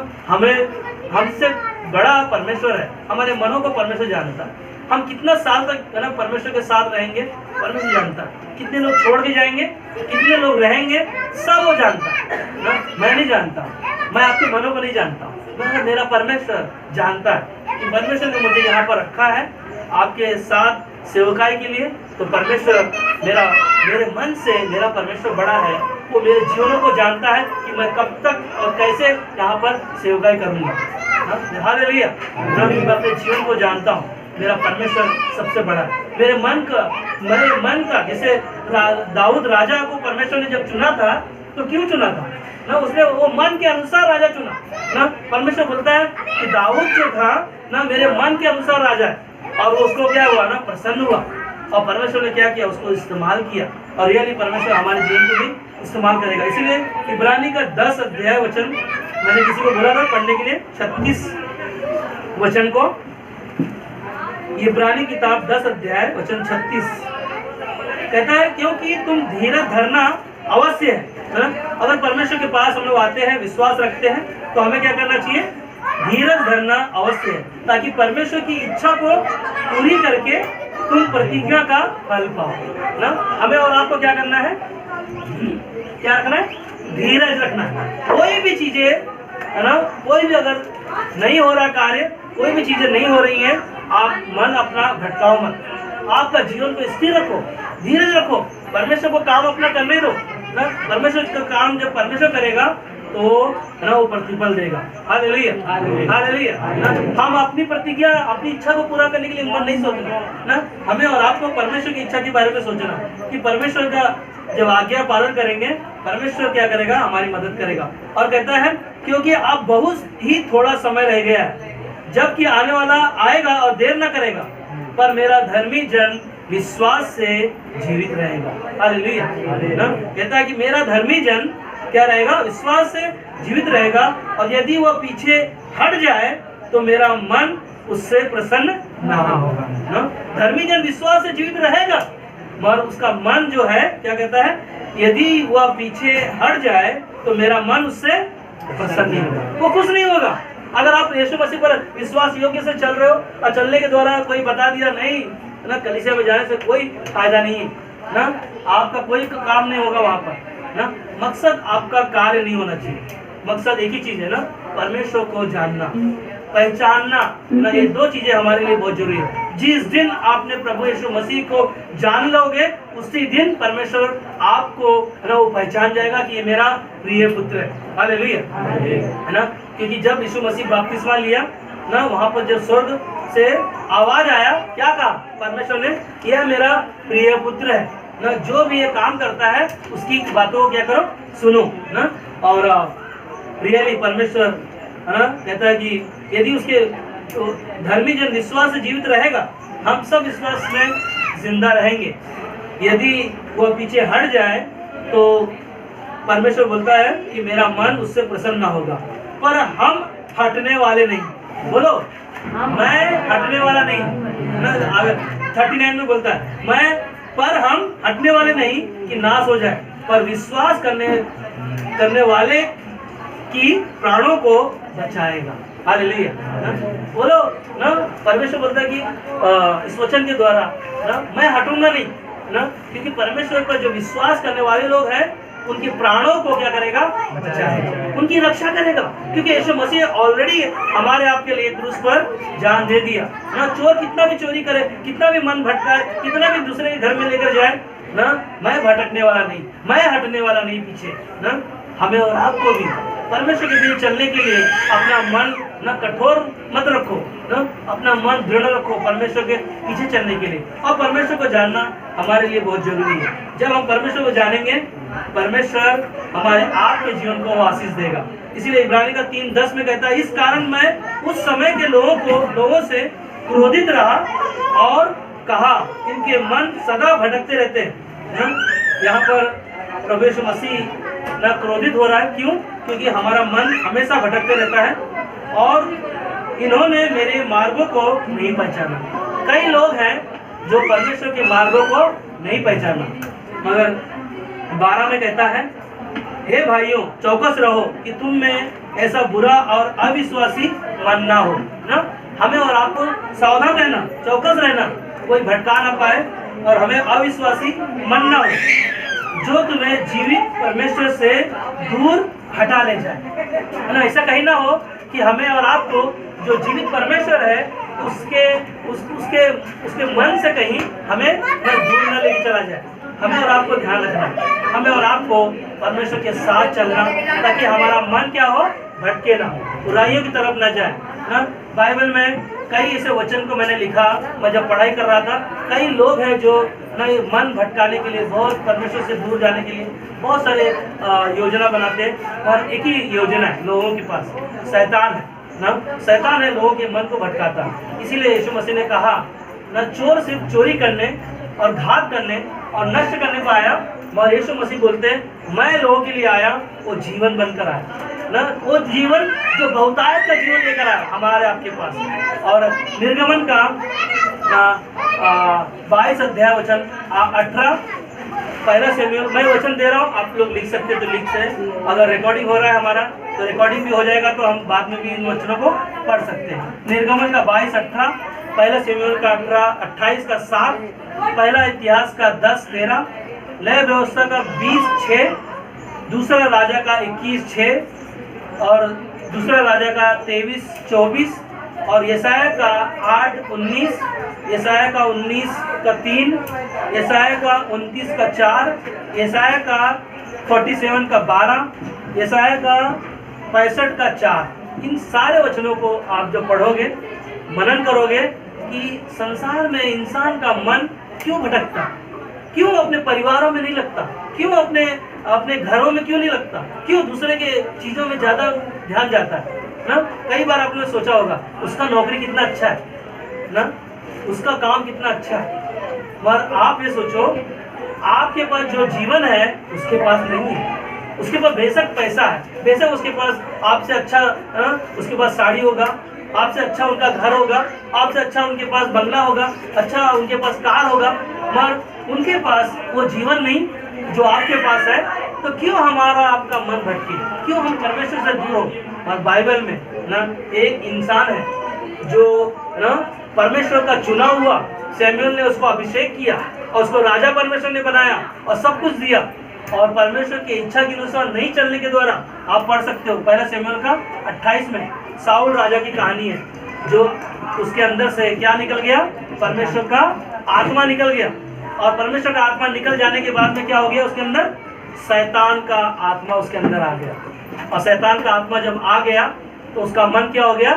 हमसे बड़ा परमेश्वर है। हमारे मनों को परमेश्वर जानता है। हम कितना साल तक है ना परमेश्वर के साथ रहेंगे, परमेश्वर जानता है। कितने लोग छोड़ के जाएंगे, कितने लोग रहेंगे, सब वो जानता है ना। मैं नहीं जानता, मैं आपके मनों को नहीं जानता, मगर मेरा परमेश्वर जानता है कि परमेश्वर ने मुझे यहाँ पर रखा है आपके साथ सेवकाई के लिए। तो परमेश्वर मेरे मन से मेरा परमेश्वर बड़ा है, वो मेरे जीवनों को जानता है कि मैं कब तक और कैसे यहाँ पर सेवकाई करूँगा। हालेलुया। मैं अपने जीवन को जानता हूँ, मेरा परमेश्वर सबसे बड़ा है। मेरे मन का जैसे दाऊद राजा को परमेश्वर ने जब चुना था तो क्यों चुना था ना, उसने वो मन के अनुसार राजा चुना ना। परमेश्वर बोलता है कि दाऊद जो था ना मेरे मन के अनुसार राजा है, और उसको क्या हुआ ना, प्रसन्न हुआ, और परमेश्वर ने क्या किया, उसको इस्तेमाल किया। और रियली परमेश्वर हमारे जीवन को भी इस्तेमाल करेगा। इसीलिए इब्रानी का 10 अध्याय वचन मैंने किसी को बोला था पढ़ने के लिए, 36 वचन को, इब्रानी किताब 10 अध्याय वचन 36। कहता है क्योंकि तुम धीरज धरना अवश्य है ना? अगर परमेश्वर के पास हम लोग आते हैं, विश्वास रखते हैं, तो हमें क्या करना चाहिए? धीरज धरना अवश्य है, ताकि परमेश्वर की इच्छा को पूरी करके तुम प्रतिज्ञा का फल पाओ ना। हमें और आपको क्या करना है? क्या रखना है? धीरज रखना है। कोई भी चीजें है ना, कोई भी अगर नहीं हो रहा कार्य, कोई भी चीजें नहीं हो रही हैं, आप मन अपना भटकाओ मत, आपका जीवन को स्थिर रखो, धीरज रखो, परमेश्वर को काम अपना करने दो ना। परमेश्वर का काम जब परमेश्वर करेगा तो ना वो प्रतिफल देगा। हालेलुया, हालेलुया ना। हम अपनी प्रतिज्ञा, अपनी इच्छा को पूरा करने के लिए मन नहीं सोचना ना। हमें और आपको परमेश्वर की इच्छा के बारे में सोचना कि परमेश्वर का जब आज्ञा पालन करेंगे, परमेश्वर क्या करेगा? हमारी मदद करेगा। और कहता है क्योंकि अब बहुत ही थोड़ा समय रह गया है, जबकि आने वाला आएगा और देर न करेगा, पर मेरा धर्मी जन विश्वास से जीवित रहेगा। हालेलुया ना। कहता है कि मेरा धर्मी जन क्या रहेगा? विश्वास से जीवित रहेगा, और यदि वह पीछे हट जाए तो मेरा मन उससे प्रसन्न ना होगा ना। धर्मी जन विश्वास से जीवित रहेगा, मगर उसका मन जो है क्या कहता है? यदि वह पीछे हट जाए तो मेरा मन उससे प्रसन्न नहीं होगा, वो खुश नहीं होगा। अगर आप यीशु मसीह पर विश्वास योग्य से चल रहे हो और चलने के द्वारा कोई बता दिया नहीं ना, कलीसिया में जाने से कोई फायदा नहीं है ना, आपका कोई काम नहीं होगा वहां पर ना। मकसद आपका कार्य नहीं होना चाहिए, मकसद एक ही चीज है ना, परमेश्वर को जानना, पहचानना ना। ये दो चीजें हमारे लिए बहुत जरूरी है। जिस दिन आपने प्रभु यीशु मसीह को जान लोगे, उसी दिन परमेश्वर आपको ना वो पहचान जाएगा कि ये मेरा प्रिय पुत्र है। हालेलुया है ना। क्योंकि जब यीशु मसीह बपतिस्मा लिया ना, वहां पर जब स्वर्ग से आवाज आया, क्या कहा परमेश्वर ने? यह मेरा प्रिय पुत्र है ना, जो भी ये काम करता है उसकी बातों को क्या करो? सुनो ना। और रियली परमेश्वर है ना कहता है कि यदि उसके तो धर्मी जन विश्वास से जीवित रहेगा, हम सब विश्वास में जिंदा रहेंगे। यदि वह पीछे हट जाए तो परमेश्वर बोलता है कि मेरा मन उससे प्रसन्न ना होगा, पर हम हटने वाले नहीं। बोलो, मैं हटने वाला नहीं ना। 39 में बोलता है पर हम हटने वाले नहीं कि नाश हो जाए, पर विश्वास करने वाले की प्राणों को बचाएगा। हालेलुया ना। बोलो ना, परमेश्वर बोलता है कि इस वचन के द्वारा ना मैं हटूंगा नहीं ना, क्योंकि परमेश्वर पर जो विश्वास करने वाले लोग हैं उनके प्राणों को क्या करेगा? बचाएगा, उनकी रक्षा करेगा। क्योंकि यीशु मसीह ऑलरेडी हमारे आपके लिए क्रूस पर जान दे दिया ना। चोर कितना भी चोरी करे, कितना भी मन भटकाए, कितना भी दूसरे के घर में लेकर जाए ना, मैं भटकने वाला नहीं, मैं हटने वाला नहीं पीछे ना। हमें और आपको भी परमेश्वर के बीच चलने के लिए अपना मन ना कठोर मत रखो ना, अपना मन दृढ़ रखो परमेश्वर के पीछे चलने के लिए। और परमेश्वर को जानना हमारे लिए बहुत जरूरी है। जब हम परमेश्वर को जानेंगे, परमेश्वर हमारे आपके जीवन को आशीष देगा। इसीलिए इब्रानी का 3:10 में कहता है, इस कारण मैं उस समय के लोगों से क्रोधित रहा और कहा, इनके मन सदा भटकते रहते हैं। यहाँ पर प्रभु यीशु मसीह ना क्रोधित हो रहा है, क्यों? क्योंकि हमारा मन हमेशा भटकते रहता है और इन्होंने मेरे मार्गों को नहीं पहचाना। कई लोग हैं जो परमेश्वर के मार्गों को नहीं पहचाना। मगर 12 में कहता है, हे भाइयों चौकस रहो कि तुम में ऐसा बुरा और अविश्वासी मन ना हो ना। हमें और आपको सावधान रहना, चौकस रहना, कोई भटका ना पाए और हमें अविश्वासी मन ना हो जो तुम्हें जीवित परमेश्वर से दूर हटा ले जाए, है ना। ऐसा कहीं ना हो कि हमें और आपको जो जीवित परमेश्वर है उसके मन से कहीं हमें दूर न लेके चला जाए। हमें और आपको ध्यान रखना, हमें और आपको परमेश्वर के साथ चलना, ताकि हमारा मन क्या हो? भटके ना हो, बुराइयों की तरफ न जाए ना। बाइबल में कई ऐसे वचन को मैंने लिखा, मैं जब पढ़ाई कर रहा था। कई लोग हैं जो ना मन भटकाने के लिए, बहुत परमेश्वर से दूर जाने के लिए बहुत सारे योजना बनाते हैं, और एक ही योजना है लोगों के पास, शैतान है ना। शैतान है, लोगों के मन को भटकाता है। इसीलिए यीशु मसीह ने कहा ना, चोर सिर्फ चोरी करने और घात करने और नष्ट करने को आया, मगर यीशु मसीह बोलते हैं मैं लोगों के लिए आया, वो जीवन बनकर आया ना। वो जीवन जो बहुतायत का जीवन लेकर आया हमारे आपके पास। और निर्गमन का 22 अध्याय वचन 18 पहला शमूएल, मैं वचन दे रहा हूँ, आप लोग लिख सकते हैं तो लिख सकते, अगर रिकॉर्डिंग हो रहा है हमारा तो रिकॉर्डिंग भी हो जाएगा, तो हम बाद में भी इन वचनों को पढ़ सकते हैं। निर्गमन का 22-18, पहला शमूएल का 18-28 का 7, पहला इतिहास का 10-13, लय व्यवस्था का 20-6, दूसरा राजा का 21-6 और दूसरा राजा का 23-24 और यशायाह का 8-19, यशायाह का 19 का 3, यशायाह का 29 का 4, यशायाह का 47 का 12, यशायाह का 65 का 4। इन सारे वचनों को आप जब पढ़ोगे, मनन करोगे कि संसार में इंसान का मन क्यों भटकता, क्यों अपने परिवारों में नहीं लगता, क्यों अपने घरों में क्यों नहीं लगता, क्यों दूसरे के चीज़ों में ज़्यादा ध्यान जाता है ना। कई बार आपने सोचा होगा उसका नौकरी कितना अच्छा है ना, उसका काम कितना अच्छा है, मगर आप ये सोचो आपके पास जो जीवन है उसके पास नहीं है। उसके पास बेशक पैसा है, बेशक उसके पास आपसे अच्छा उसके पास साड़ी होगा, आपसे अच्छा उनका घर होगा, आपसे अच्छा उनके पास बंगला होगा, अच्छा उनके पास कार होगा, मगर उनके पास वो जीवन नहीं जो आपके पास है। तो क्यों हमारा आपका मन भटके, क्यों हम परमेश्वर से दूर हो। और बाइबल में ना एक इंसान है जो ना परमेश्वर का चुना हुआ, शमूएल ने उसको अभिषेक किया और उसको राजा परमेश्वर ने बनाया और सब कुछ दिया, और परमेश्वर की इच्छा के अनुसार नहीं चलने के द्वारा आप पढ़ सकते हो पहला शमूएल का 28 में साउल राजा की कहानी है, जो उसके अंदर से क्या निकल गया, परमेश्वर का आत्मा निकल गया, और परमेश्वर का आत्मा निकल जाने के बाद में क्या हो गया, उसके अंदर शैतान का आत्मा उसके अंदर आ गया, और शैतान का आत्मा जब आ गया तो उसका मन क्या हो गया,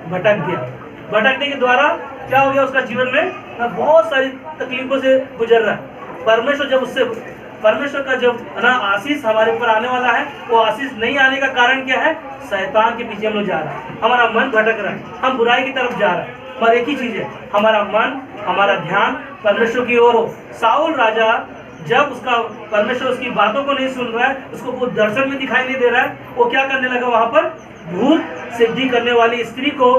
भटक गया। भटकने के द्वारा क्या हो गया, उसका जीवन में बहुत सारी तकलीफों से गुजर रहा है। परमेश्वर का जब ना आशीष हमारे ऊपर आने वाला है, वो आशीष नहीं आने का कारण क्या है, शैतान के पीछे हम लोग जा रहा है, हमारा मन भटक रहा है, हम बुराई की तरफ जा रहा है। पर एक ही चीज है, हमारा मन, हमारा ध्यान परमेश्वर की ओर हो। साउल राजा जब उसका परमेश्वर उसकी बातों को नहीं सुन रहा है, उसको कोई दर्शन में दिखाई नहीं दे रहा है, वो क्या करने लगा, वहां पर भूत सिद्धि करने वाली स्त्री को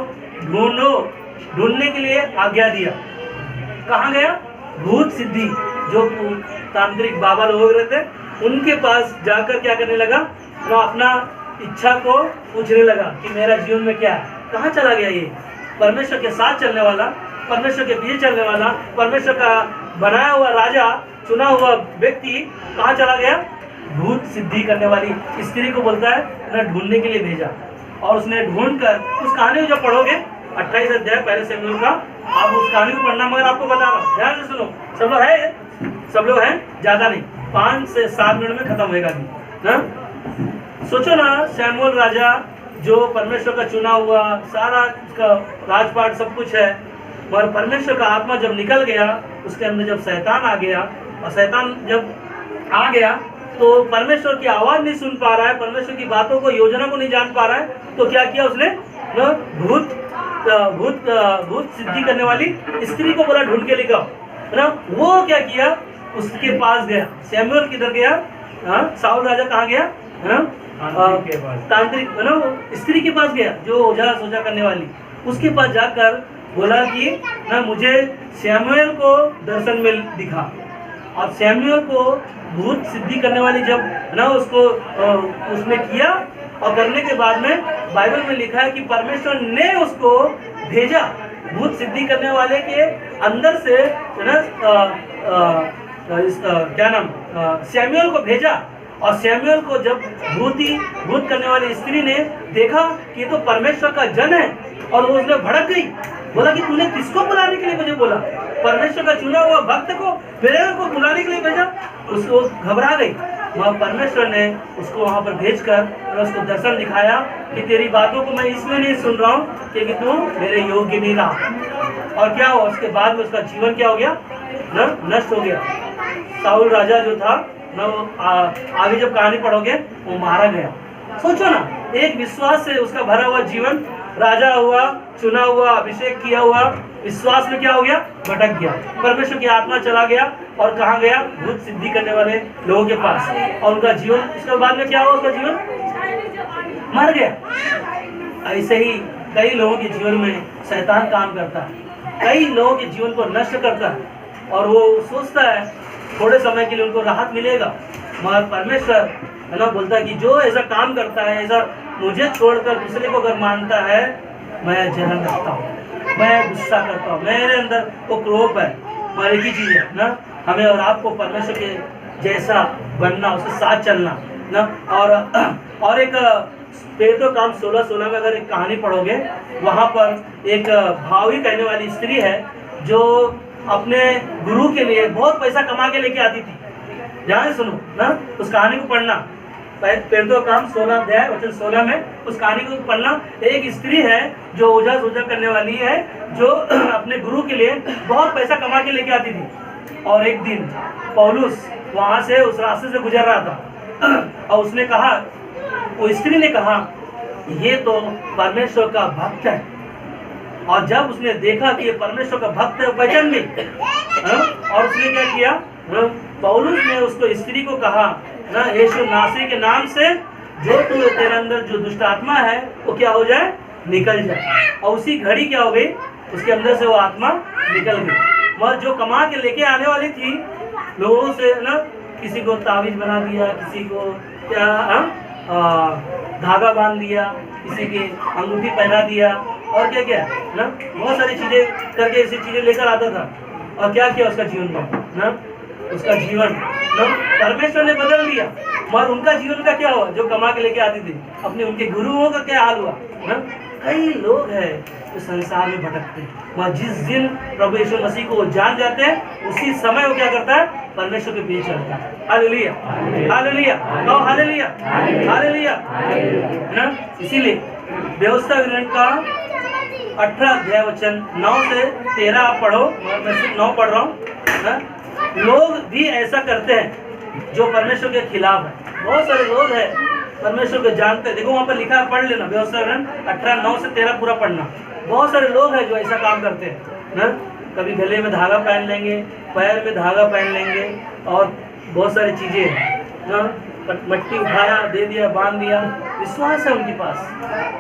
ढूंढने के लिए आज्ञा दिया। कहाँ गया, भूत सिद्धि जो तांत्रिक बाबा लोग रहते उनके पास जाकर क्या करने लगा, वो अपना इच्छा को पूछने लगा कि मेरा जीवन में क्या है, कहाँ चला गया ये परमेश्वर के साथ चलने वाला, परमेश्वर के पीछे चलने वाला, परमेश्वर का बनाया हुआ राजा, चुना हुआ व्यक्ति कहाँ चला गया। भूत सिद्धि करने वाली स्त्री को बोलता है ना ढूंढने के लिए भेजा, और उसने ढूंढ कर उस कहानी को जब पढ़ोगे 28 अध्याय पहले शमूएल का, आप उस कहानी को पढ़ना, मगर आपको बता रहा हूँ ध्यान से सुनो, सब लोग हैं ज़्यादा नहीं, 5 से 7 मिनट में खत्म होएगा ना। सोचो ना, शमूएल राजा जो परमेश्वर का चुना हुआ, सारा उसका राजपाट सब कुछ है, मगर परमेश्वर का आत्मा जब निकल गया उसके अंदर, जब शैतान आ गया, और शैतान जब आ गया तो परमेश्वर की आवाज़ नहीं सुन पा रहा है, परमेश्वर की बातों को, योजना को नहीं जान पा रहा है, तो क्या किया उसने, भूत सिद्धि करने वाली स्त्री को बोला ढूंढ के लेकर ना। वो क्या किया, उसके पास गया। शमूएल किधर गया, साउल राजा कहाँ गया, तांत्रिक है ना, वो स्त्री के पास गया जो ओझा सोझा करने वाली, उसके पास जाकर बोला कि ना मुझे शमूएल को दर्शन में दिखा। और शमूएल को भूत सिद्धि करने वाली जब ना उसको उसने किया, और करने के बाद में बाइबल में लिखा है कि परमेश्वर ने उसको भेजा, भूत सिद्धि करने वाले के अंदर से ना क्या नाम, शमूएल को भेजा। और शमूएल को जब भूत करने वाली स्त्री ने देखा कि ये तो परमेश्वर का जन है, और वो उसने भड़क गई, बोला कि तूने किसको बुलाने के लिए मुझे बोला, परमेश्वर का चुना हुआ भक्त को मेरे को बुलाने के लिए भेजा। उसको घबरा गई, वहाँ परमेश्वर ने उसको वहाँ पर भेजकर उसको दर्शन दिखाया कि तेरी बातों को मैं इसलिए नहीं सुन रहा हूँ क्योंकि तू मेरे योग्य नहीं रहा। और क्या हुआ, उसके बाद में उसका जीवन क्या हो गया, न नष्ट हो गया। साउल राजा जो था न, आगे जब कहानी पढ़ोगे वो मारा गया। सोचो ना, एक विश्वास से उसका भरा हुआ जीवन, राजा हुआ, चुना हुआ, अभिषेक किया हुआ, विश्वास में क्या हो गया, भटक गया, परमेश्वर की आत्मा चला गया, और कहाँ गया, भूत सिद्धि करने वाले लोगों के पास, और उनका जीवन, उसके बाद में क्या हुआ, उसका जीवन मर गया। ऐसे ही कई लोगों के जीवन में शैतान काम करता है, कई लोगों के जीवन को नष्ट करता है, और वो सोचता है थोड़े समय के लिए उनको राहत मिलेगा, मगर परमेश्वर है ना बोलता है कि जो ऐसा काम करता है, ऐसा मुझे छोड़कर दूसरे को अगर मानता है, मैं जलन रखता हूँ, मैं गुस्सा करता हूँ, मेरे अंदर वो क्रोध है। मगर एक ही चीज़ है ना, हमें और आपको परमेश्वर के जैसा बनना, उसके साथ चलना ना। और एक प्रेरितों काम 16:16 में अगर एक कहानी पढ़ोगे, वहाँ पर एक भावी कहने वाली स्त्री है जो अपने गुरु के लिए बहुत पैसा कमा के लेके आती थी। ध्यान से सुनो ना, उस कहानी को पढ़ना, प्रेरितों काम 16 अध्याय वचन 16 में उस कहानी को पढ़ना। एक स्त्री है जो ओझा सोझा करने वाली है, जो अपने गुरु के लिए बहुत पैसा कमा के लेके आती थी। और एक दिन पौलुस वहाँ से उस रास्ते से गुजर रहा था और उसने कहा, वो स्त्री ने कहा, ये तो परमेश्वर का भक्त है। और जब उसने देखा कि ये परमेश्वर का भक्त है, पहचान गई। और उसने क्या किया, पौलुस ने उसको स्त्री को कहा ना, यीशु नासरी के नाम से जो तू तेरे अंदर जो दुष्ट आत्मा है वो क्या हो जाए, निकल जाए। और उसी घड़ी क्या हो गई, उसके अंदर से वो आत्मा निकल गई। मगर जो कमा के लेके आने वाली थी, लोगों से ना, किसी को तावीज बना दिया, किसी को क्या धागा बांध दिया, किसी की अंगूठी पहना दिया, और क्या क्या ना, बहुत सारी चीजें करके ऐसी चीजें लेकर आता था। और क्या किया उसका जीवन में ना, उसका जीवन ना परमेश्वर ने बदल दिया। मगर उनका जीवन का क्या हुआ, जो कमा के लेके आती थी, अपने उनके गुरुओं का क्या हाल हुआ ना। कई लोग हैं जो संसार में भटकते हैं, मगर जिस दिन प्रभु यीशु मसीह को जान जाते हैं, उसी समय वो क्या करता है, परमेश्वर के पीछे चलता है। हालेलुया, हालेलुया, कहो हालेलुया, हालेलुया ना। इसीलिए व्यवस्था विवरण का 18 अध्याय वचन 9 से 13 आप पढ़ो, मैं सिर्फ 9 पढ़ रहा हूँ। लोग भी ऐसा करते हैं जो परमेश्वर के खिलाफ है। बहुत सारे लोग हैं परमेश्वर को जानते हैं, देखो वहाँ पर लिखा है, पढ़ लेना, व्यवस्था विवरण 18 9 से 13 पूरा पढ़ना। बहुत सारे लोग हैं जो ऐसा काम करते हैं ना, कभी गले में धागा पहन लेंगे, पैर में धागा पहन लेंगे, और बहुत सारी चीजें हैं ना, मट्टी उठाया, दे दिया, बांध दिया, विश्वास है उनके पास।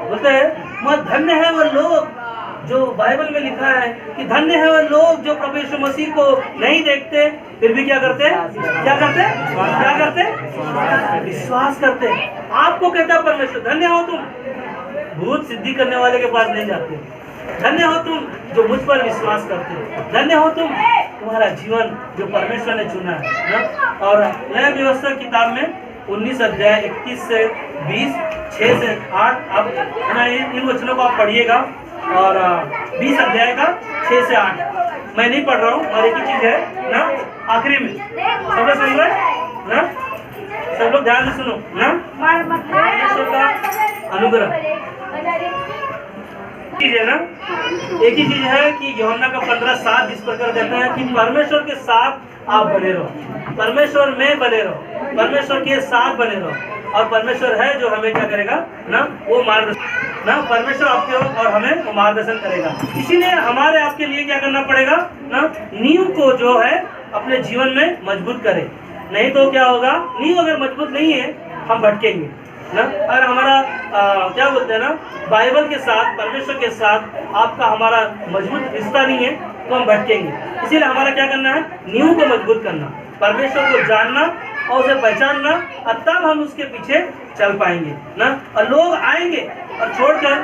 बोलते हैं मगर धन्य है वो लोग, जो बाइबल में लिखा है कि धन्य है वो लोग जो प्रभु यीशु मसीह को नहीं देखते, फिर भी क्या करते हैं, क्या करते हैं, क्या करते हैं, विश्वास करते हैं। आपको कहता है परमेश्वर, धन्य हो तुम, भूत सिद्धि करने वाले के पास नहीं जाते। धन्य हो तुम जो मुझ पर विश्वास करते हो। धन्य हो तुम, तुम्हारा जीवन जो परमेश्वर ने चुना है ना। और नया व्यवस्था किताब में 19 अध्याय 21 से 20, 6 से 8, अब ना इन वचनों को आप पढ़िएगा। और 20 अध्याय का 6 से 8 मैं नहीं पढ़ रहा हूँ, और एक ही चीज है ना, आखिरी में सब लोग सुन रहे ना, सब लोग ध्यान से सुनो ना। परमेश्वर का अनुग्रह चीज है ना, एक ही चीज है कि यूहन्ना का 15:7 जिस प्रकार कहता है कि परमेश्वर के साथ आप बने रहो, परमेश्वर में बने रहो, परमेश्वर के साथ बने रहो। और परमेश्वर है जो हमें क्या करेगा ना, वो मार्गदर्शन ना, परमेश्वर आपके और हमें वो मार्गदर्शन करेगा। इसीलिए हमारे आपके लिए क्या करना पड़ेगा ना, नींव को जो है अपने जीवन में मजबूत करें। नहीं तो क्या होगा, नींव अगर मजबूत नहीं है हम भटकेंगे ना। और हमारा क्या बोलते हैं ना, बाइबल के साथ, परमेश्वर के साथ आपका हमारा मजबूत रिश्ता नहीं है तो हम भटकेंगे। इसीलिए हमारा क्या करना है, नींव को मजबूत करना, परमेश्वर को जानना और उसे पहचानना, और तब हम उसके पीछे चल पाएंगे ना। और लोग आएंगे और छोड़कर,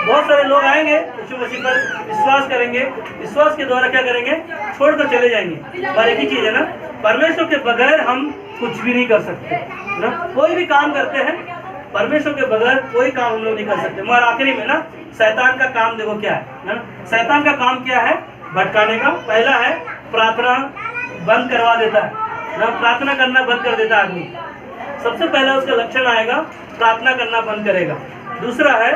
बहुत सारे लोग आएंगे यीशु मसीह पर विश्वास करेंगे, विश्वास के द्वारा क्या करेंगे, छोड़कर चले जाएंगे। और एक ही चीज है ना, परमेश्वर के बगैर हम कुछ भी नहीं कर सकते ना। कोई भी काम करते हैं परमेश्वर के बगैर कोई काम हम लोग नहीं कर सकते। मगर आखिरी में ना, शैतान का काम देखो क्या है ना, शैतान का काम क्या है, भटकाने का। पहला है प्रार्थना बंद करवा देता है ना, प्रार्थना करना बंद कर देता आदमी। सबसे पहला उसका लक्षण आएगा, प्रार्थना करना बंद करेगा। दूसरा है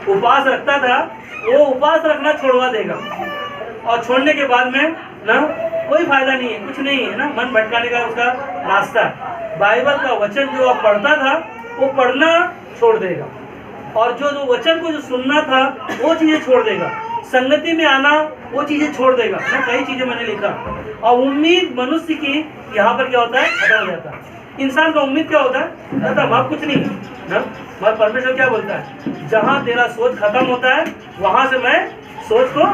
उपवास रखता था, वो उपवास रखना छोड़वा देगा, और छोड़ने के बाद में ना कोई फायदा नहीं है, कुछ नहीं है ना, मन भटकाने का उसका रास्ता है। बाइबल का वचन जो पढ़ता था वो पढ़ना छोड़ देगा, और जो वचन को जो सुनना था वो चीजें छोड़ देगा, संगति में आना वो चीजें छोड़ देगा ना। कई चीजें मैंने लिखा, और उम्मीद मनुष्य की यहाँ पर क्या होता है, खत्म हो जाता है। इंसान का उम्मीद क्या होता है, कहता वहाँ कुछ नहीं ना। मगर परमेश्वर क्या बोलता है, जहाँ तेरा सोच खत्म होता है वहां से मैं सोच को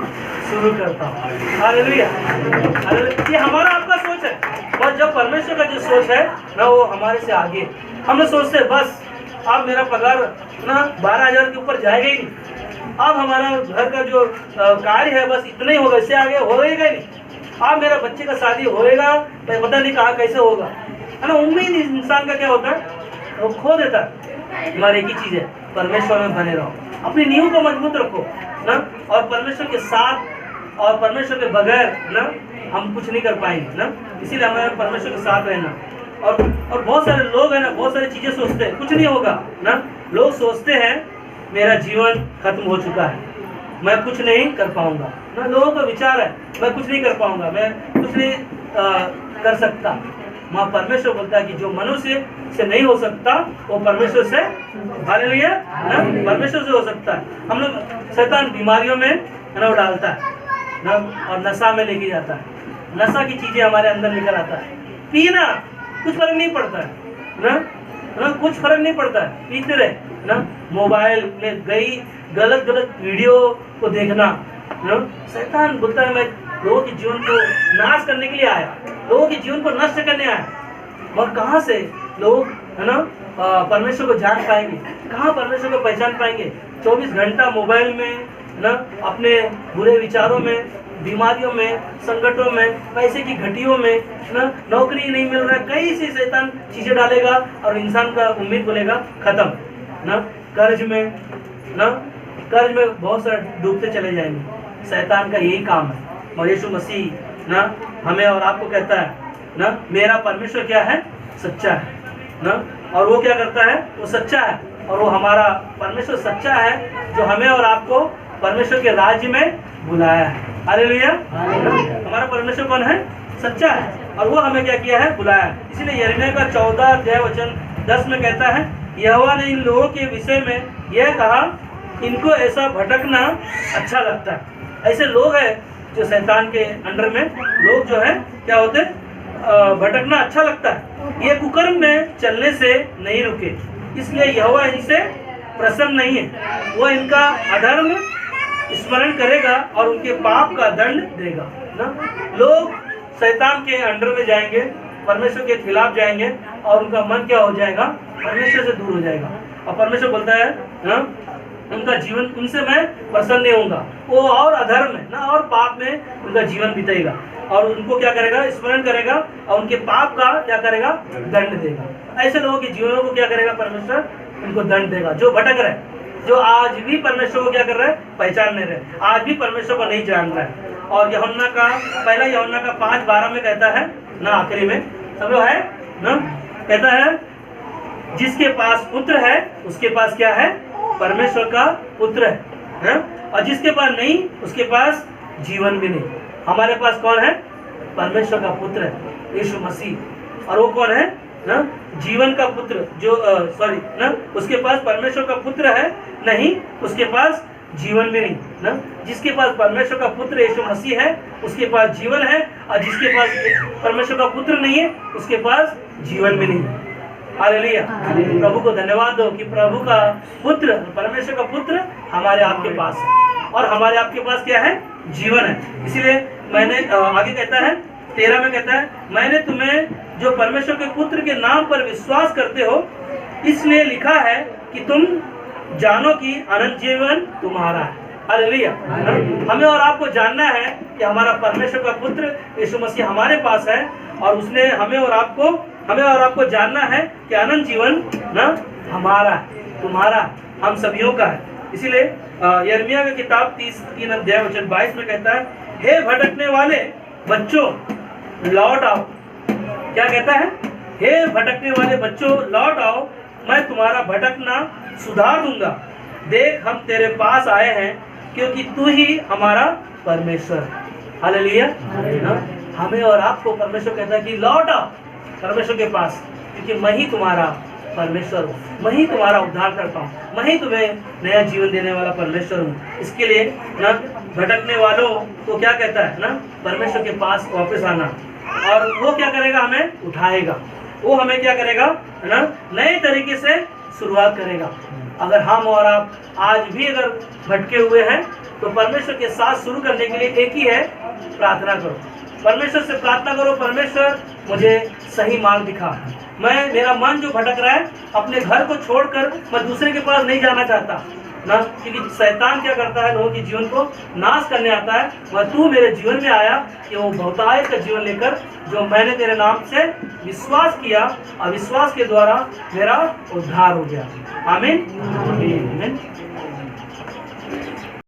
शुरू करता हूँ। Hallelujah, hallelujah. ये हमारा आपका सोच है, और जब परमेश्वर का जो सोच है ना वो हमारे से आगे है। हम लोग सोचते हैं बस अब मेरा पगार ना 12,000 के ऊपर जाएगा ही नहीं, अब हमारा घर का जो कार्य है बस इतना ही होगा, इससे आगे होगा ही नहीं, अब मेरा बच्चे का शादी होएगा पता नहीं कहाँ कैसे होगा, है ना। उम्मीद इंसान का क्या होता है, वो खो देता है। हमारी एक ही चीज़ है, परमेश्वर में बने रहो, अपनी नींव को मजबूत रखो ना, और परमेश्वर के साथ और परमेश्वर के बगैर ना हम कुछ नहीं कर पाएंगे ना। इसीलिए हमें परमेश्वर के साथ रहना। और बहुत सारे लोग हैं ना, बहुत सारी चीज़ें सोचते हैं कुछ नहीं होगा ना। लोग सोचते हैं मेरा जीवन खत्म हो चुका है, मैं कुछ नहीं कर पाऊंगा ना। लोगों का विचार है मैं कुछ नहीं कर पाऊंगा, मैं कुछ नहीं कर सकता। माँ परमेश्वर बोलता है कि जो मनुष्य से नहीं हो सकता वो परमेश्वर से, हालेलुया ना, परमेश्वर से हो सकता है। हम लोग शैतान बीमारियों में ना वो डालता है ना, और नशा में लेके जाता है, नशा की चीजें हमारे अंदर लेकर आता है। पीना कुछ फर्क नहीं पड़ता है ना, कुछ फर्क नहीं पड़ता है, पीते रहे ना। मोबाइल में गई गलत वीडियो को देखना ना, शैतान बोलता है मैं लोगों के जीवन को नाश करने के लिए आया, लोगों के जीवन को नष्ट करने आया। और कहाँ से लोग है ना परमेश्वर को जान पाएंगे, कहाँ परमेश्वर को पहचान पाएंगे। 24 घंटा मोबाइल में ना, अपने बुरे विचारों में, बीमारियों में, संकटों में, पैसे की घटियों में ना, नौकरी नहीं मिल रहा है, कई सी शैतान चीजें डालेगा और इंसान का उम्मीद बोलेगा खत्म ना। कर्ज में बहुत सारे डूबते चले जाएंगे। शैतान का यही काम है। और यीशु मसीह ना हमें और आपको कहता है ना, मेरा परमेश्वर क्या है, सच्चा है ना। और वो क्या करता है, वो सच्चा है, और वो हमारा परमेश्वर सच्चा है जो हमें और आपको परमेश्वर के राज्य में बुलाया है। हालेलुया। हमारा परमेश्वर कौन है, सच्चा है, और वो हमें क्या किया है, बुलाया है। इसीलिए यिर्मयाह का 14 अध्याय वचन 10 में कहता है, यहोवा ने इन लोगों के विषय में यह कहा, इनको ऐसा भटकना अच्छा लगता है। ऐसे लोग हैं जो शैतान के अंडर में लोग जो है क्या होते हैं, भटकना अच्छा लगता है। ये कुकर्म में चलने से नहीं रुके, इसलिए यहोवा इनसे प्रसन्न नहीं है। वो इनका अधर्म स्मरण करेगा और उनके पाप का दंड देगा ना। लोग शैतान के अंडर में जाएंगे, परमेश्वर के खिलाफ जाएंगे, और उनका मन क्या हो जाएगा, परमेश्वर से दूर हो जाएगा। और परमेश्वर बोलता है ना, उनका जीवन, उनसे मैं प्रसन्न नहीं होऊंगा। वो और अधर्म में ना और पाप में उनका जीवन बीतेगा, और उनको क्या करेगा, स्मरण करेगा, और उनके पाप का क्या करेगा, दंड देगा। ऐसे लोगों के जीवनों को क्या करेगा, परमेश्वर उनको दंड देगा। जो भटक रहे, जो आज भी परमेश्वर को क्या कर रहे हैं, पहचान नहीं रहे, आज भी परमेश्वर को नहीं जान रहे हैं। और यूहन्ना का पहला यूहन्ना का 5:12 में कहता है ना, आखिरी में सब लोग है ना, कहता है जिसके पास पुत्र है उसके पास क्या है, परमेश्वर का पुत्र है, और जिसके पास नहीं उसके पास जीवन भी नहीं। हमारे पास कौन है, परमेश्वर का पुत्र है, यीशु मसीह। और वो कौन है ना, जीवन का पुत्र, जो सॉरी ना, उसके पास परमेश्वर का पुत्र है नहीं, उसके पास जीवन भी नहीं ना। जिसके पास परमेश्वर का पुत्र यीशु मसीह है उसके पास जीवन है, और जिसके पास परमेश्वर का पुत्र नहीं है उसके पास जीवन भी नहीं। हालेलुया। प्रभु को धन्यवाद दो कि प्रभु का पुत्र, परमेश्वर का पुत्र हमारे आपके पास है, और हमारे आपके पास क्या है, जीवन है। इसीलिए मैंने आगे कहता है 13 में कहता है, मैंने तुम्हें जो परमेश्वर के पुत्र के नाम पर विश्वास करते हो इसलिए लिखा है कि तुम जानो कि अनंत जीवन तुम्हारा है। हालेलुया। हमें और आपको जानना है कि हमारा परमेश्वर का पुत्र यीशु मसीह हमारे पास है, और उसने हमें और आपको जानना है कि अनंत जीवन ना हमारा है, तुम्हारा, हम सभियों का है। इसीलिए यिर्मयाह की किताब 3 अध्याय वचन 22 में कहता है, हे भटकने वाले बच्चों लौट आओ। क्या कहता है, हे भटकने वाले बच्चों लौट आओ, मैं तुम्हारा भटकना सुधार दूंगा। देख हम तेरे पास आए हैं क्योंकि तू ही हमारा परमेश्वर है। हालेलुया। हमें और आपको परमेश्वर कहता है कि लौट आओ परमेश्वर के पास, क्योंकि मैं ही तुम्हारा परमेश्वर हूँ, मैं ही तुम्हारा उद्धार करता हूँ, मैं ही तुम्हें नया जीवन देने वाला परमेश्वर हूँ। इसके लिए ना भटकने वालों को क्या कहता है ना, परमेश्वर के पास वापस आना, और वो क्या करेगा, हमें उठाएगा, वो हमें क्या करेगा ना, नए तरीके से शुरुआत करेगा। अगर हम और आप आज भी अगर भटके हुए हैं तो परमेश्वर के साथ शुरू करने के लिए एक ही है, प्रार्थना करो। परमेश्वर से प्रार्थना करो, परमेश्वर मुझे सही मार्ग दिखा। मेरा मन जो भटक रहा है, अपने घर को छोड़कर मैं दूसरे के पास नहीं जाना चाहता ना, क्योंकि शैतान क्या करता है, लोगों के जीवन को नाश करने आता है। वह तू मेरे जीवन में आया कि वो बहुतायत का जीवन लेकर, जो मैंने तेरे नाम से विश्वास किया, अविश्वास के द्वारा मेरा उद्धार हो गया। आमीन आमीन।